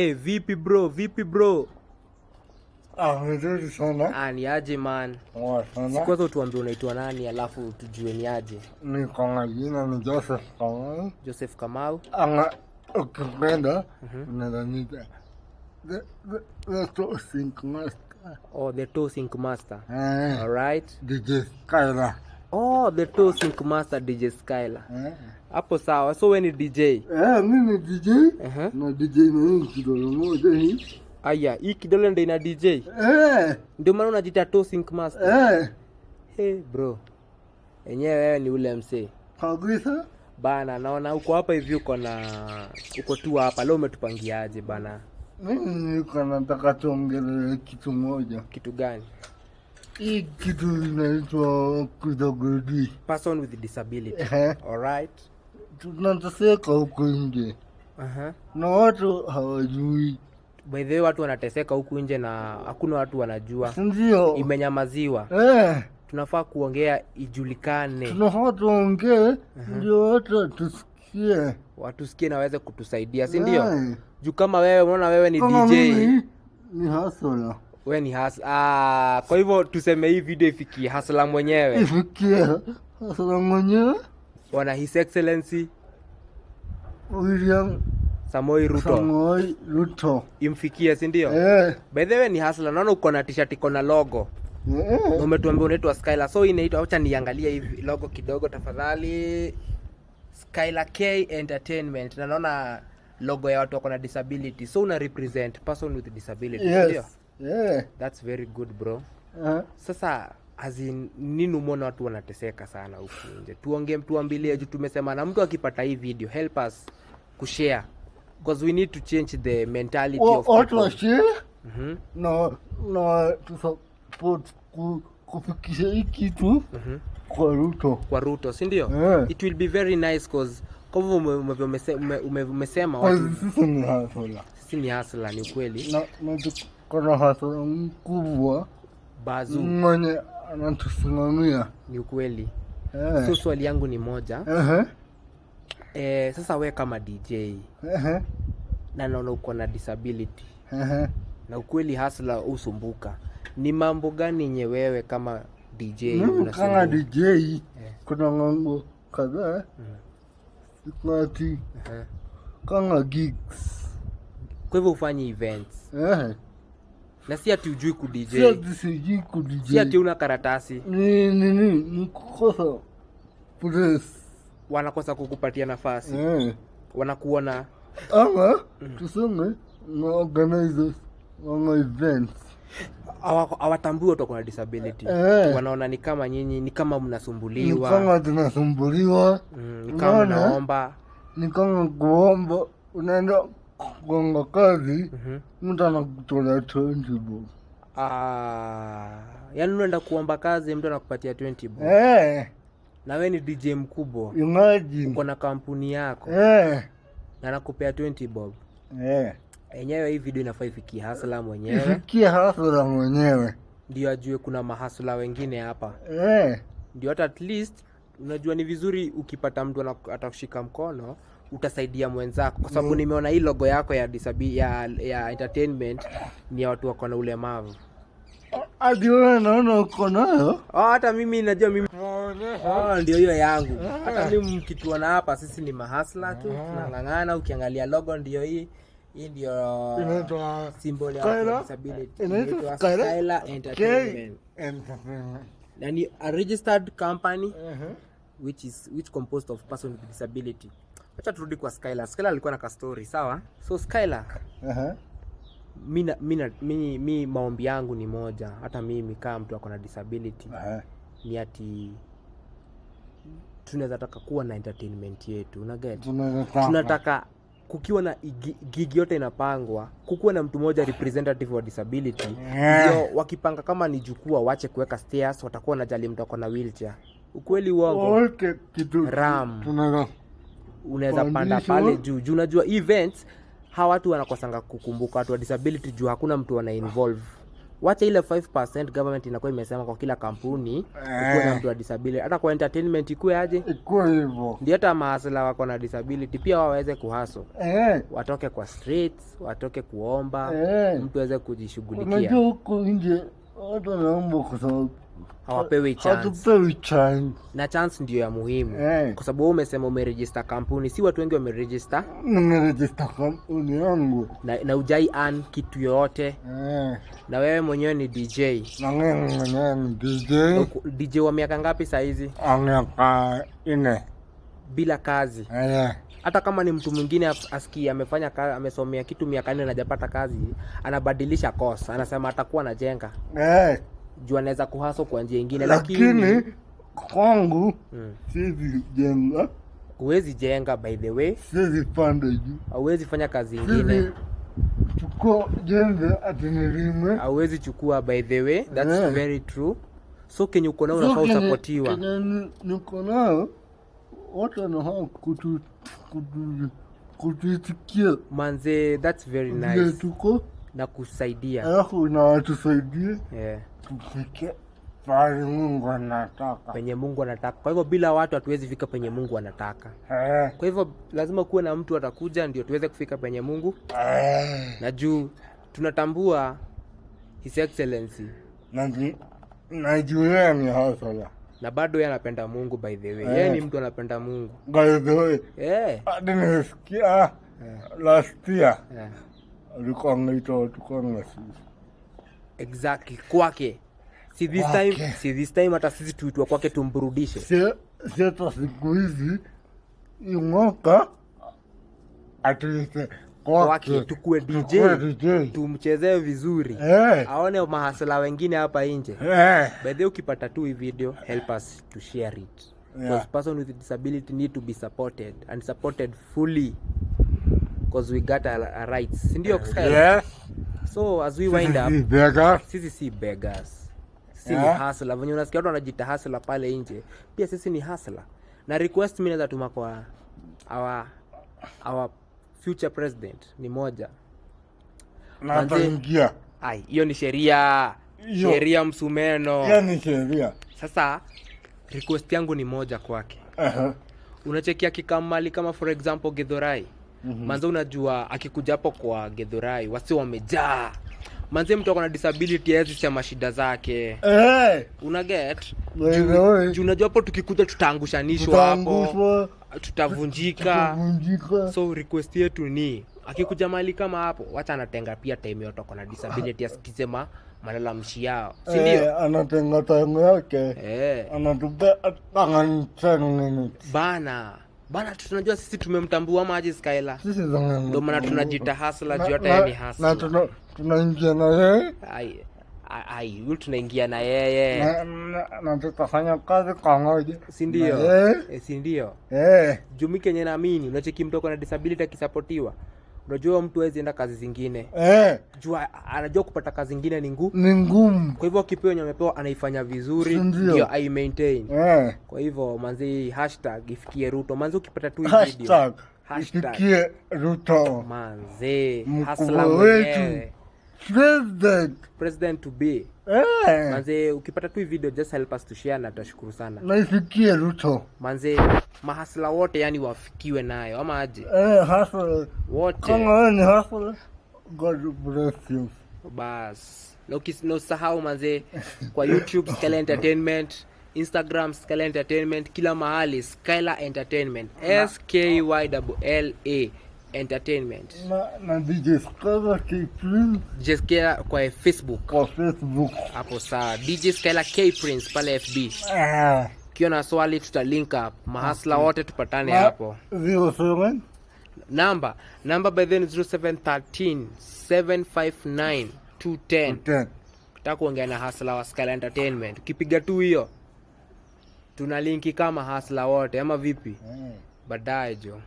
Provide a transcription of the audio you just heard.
Vipi bro? Vipi bro? Vizuri sana. Ni aje man? Sana. Kwanza utuambie unaitwa nani alafu tujue ni aje. Niko na jina ni Joseph Kamau. Joseph Kamau. Ukipenda unaweza niita the Toasting Master. Oh, the Toasting Master. All right. DJ Skyla. Oh, the Toasting Master DJ Skyla. Hapo sawa. So wewe ni DJ? Mimi ni DJ. Na DJ na hii kidole moja hii. Aya, hii kidole ndio ina DJ? Ndio maana unajiita Toasting Master? Hey bro. Enyewe wewe ni ule msee. Kabisa. Bana, naona uko hapa hivi uko tu hapa. Leo umetupangiaje bana? Mimi niko nataka tuongelee kitu moja. Kitu gani? Hii kitu inaitwa kudogodi. Person with disability. Alright. Tunateseka huko nje. Na watu hawajui. By the way, watu wanateseka huku nje na hakuna watu wanajua. Ndio. Imenyamaziwa. Tunafaa kuongea ijulikane. Tunafaa tuongee ndio watu tusikie. Watusikie na waweze kutusaidia, si ndio? Juu kama wewe unaona wewe ni DJ. Ni hustler. Wewe ni kwa hivyo tuseme hii video ifikie hustler mwenyewe. Ifikie hustler mwenyewe. Bwana His Excellency William Samoei Ruto. Imfikie, si ndio? By the way ni hustler. Naona uko na t-shirt iko na logo. Umetuambia unaitwa Skyla. So inaitwa, acha niangalie hivi logo kidogo tafadhali. Skyla K Entertainment. Na naona logo ya watu wako na disability. So una represent person with disability, ndio? That's very good bro. Sasa nini umeona watu wanateseka sana huku nje? Tuambilie juu tumesema na mtu akipata hii video help us kushare because we need to change the mentality of people. Watu share na to support kufikisha hii kitu kwa Ruto, si ndio? It will be very nice because kwa hivyo umesema watu sisi ni hustler, ni ukweli. Na kuna hustler mkubwa Bazu mwenye anatusimamia, ni ukweli. So swali yangu ni moja. Sasa wewe kama DJ na naona uko na disability na ukweli hustler usumbuka, ni mambo gani yenye wewe kama DJ unasumbuka? Kama DJ kuna mambo kadhaa kama gigs. Kwa hivyo ufanye events. Na si ati ujui ku DJ. Si ati una karatasi. Ni kukosa place. Wanakosa kukupatia nafasi. Wanakuona tuseme na organizers wa events. Hawatambui watu kwa disability. Wanaona ni kama nyinyi, ni kama mnasumbuliwa. Ni kama tunasumbuliwa. Ni kama mnaomba. Ni kama kuomba. Unaenda kugonga kazi, mtu anakutolea 20 bob. Yaani unaenda kuomba kazi, mtu anakupatia 20 bob. Na wewe ni DJ mkubwa. Imagine. Uko na kampuni yako. Na anakupea 20 bob. Enyewe hii video inafaa ifikie hustler mwenyewe. Ifikie hustler mwenyewe. Ndio ajue kuna mahustler wengine hapa. Ndio hata at least unajua ni vizuri ukipata mtu atakushika mkono, utasaidia mwenzako kwa sababu nimeona hii logo yako ya disability ya entertainment ni ya watu wako na ulemavu. Hadi wewe naona uko nayo? Hata mimi najua mimi. Ndio hiyo yangu. Hata mimi mkituona hapa sisi ni mahasla tu, tunang'ang'ana. Ukiangalia logo ndio hii. Hii ndio inaitwa symbol ya disability. Inaitwa Skyla Entertainment. Na ni a registered company which composed of person with disability. Acha turudi kwa Skyla. Skyla alikuwa na ka story, sawa? So Skyla mimi maombi yangu ni moja, hata mimi kama mtu ako na disability ni ati tunaweza taka kuwa na entertainment yetu, una get? Tunataka kukiwa na gig yote inapangwa, kukuwa na mtu mmoja representative wa disability. Ndio wakipanga kama ni jukwaa waache kuweka stairs, watakuwa wanajali mtu ako na wheelchair. Ukweli uongo? Unaweza panda pale juu. Unajua events hawa watu wanakosanga kukumbuka watu wa disability juu hakuna mtu wana involve. Wacha ile 5% government inakuwa imesema kwa kila kampuni kuwe na mtu wa disability. Hata kwa entertainment ikuwe aje? Ikuwe hivyo. Ndio hata mahasla wako na disability pia wao waweze kuhaso. Watoke kwa streets, watoke kuomba, mtu aweze kujishughulikia. Unajua huko nje watu wanaomba kwa sababu hawapewi chance. Na chance ndio ya muhimu. Kwa sababu wewe umesema umeregister kampuni, si watu wengi wameregister. Nimeregister kampuni yangu. Na hujai earn kitu yoyote. Na wewe mwenyewe ni DJ. Na mwenyewe ni DJ. DJ wa miaka ngapi saa hizi? Miaka 4. Bila kazi. Hata kama ni mtu mwingine asikia amefanya kazi, amesomea kitu miaka 4 na hajapata kazi, anabadilisha course, anasema atakuwa anajenga. Juu anaweza kuhaso kwa njia nyingine, lakini kwangu siwezi jenga. Huwezi jenga, by the way. Siwezi panda juu. Hauwezi fanya kazi nyingine. Chukua jembe ati nilime. Hauwezi chukua, by the way. That's very true. So kenye uko nao unafaa usapotiwa. Niko nao watu wanafaa kutuitikia. Manze, that's very nice. Tuko na kusaidia. Alafu na watusaidie. Tufike pale Mungu anataka. Penye Mungu anataka. Kwa hivyo bila watu hatuwezi fika penye Mungu anataka. Kwa hivyo lazima kuwe na mtu atakuja ndio tuweze kufika penye Mungu. Na juu tunatambua His Excellency. Na juu yeye ni hasala. Na bado yeye anapenda Mungu, by the way. Yeye ni mtu anapenda Mungu. By the way. Hadi nimesikia last year. Alikuwa anaitwa watu kama sisi. Exactly. Kwake. Si this time hata sisi tuitwa kwake tumburudishe. Si hata siku hizi mwaka atuite kwake tukue DJ. Tumchezee vizuri. Aone mahasla wengine hapa nje. By the way, ukipata tu hii video, help us to share it. Because person with disability need to be supported and supported fully. Because we got our rights. Ndio kusema. So as we wind up, sisi si beggars. Sisi ni hustler. Venye unasikia watu wanajiita hustler pale nje, pia sisi ni hustler. Na request mimi naweza tuma kwa our future president ni moja. Na ataingia. Hiyo ni sheria. Sheria msumeno. Hiyo ni sheria. Sasa request yangu ni moja kwake. Unachekia kikamali kama for example Githurai. Manze unajua akikuja hapo kwa Githurai wasi wamejaa. Manze mtu akona disability hawezi sema shida zake. Una get? Juu unajua hapo tukikuja tutaangushanishwa hapo. Tutavunjika. So request yetu ni akikuja mahali kama hapo wacha anatenga pia time yote akona disability asikisema malalamishi yao. Si ndio? Anatenga time yake. Anatupea Bana tunajua sisi tumemtambua maji Skyla. Ndio maana tunajiita hustler juu hata yeye ni hustler. Na tunaingia na yeye. Yule tunaingia na yeye. Na tutafanya kazi pamoja. Si ndio? Si ndio? Jumi Kenya naamini unacheki mtu kwa na disability akisapotiwa. Unajua mtu hawezi enda kazi zingine. Jua anajua kupata kazi zingine ni ngumu. Kwa hivyo kipewa yenye amepewa anaifanya vizuri ndio ai maintain. Kwa hivyo manzi #ifikie Ruto. Manzi ukipata tu hii video #ifikie Ruto. Manzi hustler wetu. President to be. Manze ukipata tu video just help us to share na tutashukuru sana. Na ifikie Ruto. Manze mahasla wote yani wafikiwe nayo ama aje? Hustle wote. Kama wewe ni hustle, God bless you. Bas. No sahau manze kwa YouTube Skyla Entertainment, Instagram Skyla Entertainment, kila mahali Skyla Entertainment. SKYLLA Entertainment. Na DJ Skyla K Prince. DJ Skyla kwa Facebook. Hapo sawa. DJ Skyla K Prince pale FB. Kiona swali tutalink up. Mahasla wote tupatane hapo. 07 Number by then 0713 759 210. Nataka kuongea na hustler wa Skyla Entertainment. Ukipiga tu hiyo tuna linki kama hustler wote ama vipi? Baadaye jo.